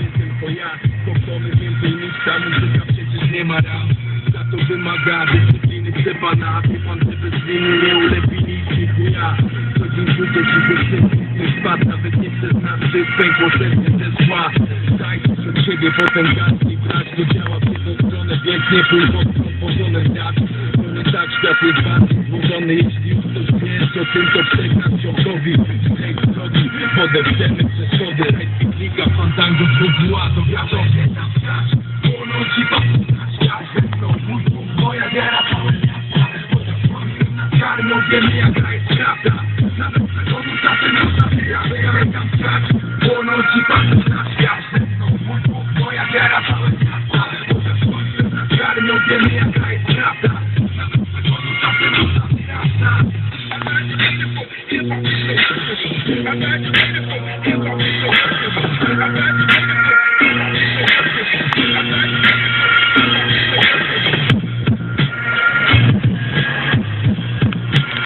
tylko ja. Poprzemy więcej niż ta muzyka, przecież nie ma ram. Za to wymaga dyscypliny, chce pana, by pan te bez winy nie ulepi nikt ja. Co dzień budzę się ze szczęśliwych spadł, nawet nie chcę znać, że pękło serce ze zła. Dajcie przed siebie, potem zacznij brać, to działa w jedną stronę, więc nie pójdź pod stworzone dać. To nie tak, świat jest bardziej złożony, jeśli już ktoś wie, to tylko przegnać ciągowi. Zdejść z drogi, wodę chcemy przeszkody. Recyklika, fandango, dwóch to wiadomo. Płonąć i patrzeć, świat ze mną, mój Bóg, moja wiara, całe miasta. Chociaż słońce na czarno, wiemy jaka jest prawda. Nawet przechodu czasem ja tam strach. Płonąć i patrzeć na świat ze mną, mój Bóg, moja wiara, całe miasta. Chociaż słońce na czarno, wiemy jaka jest prawda. Nawet przechodu czasem Hip-hop is so beautiful. I got you beautiful. Hip-hop is so beautiful. I got you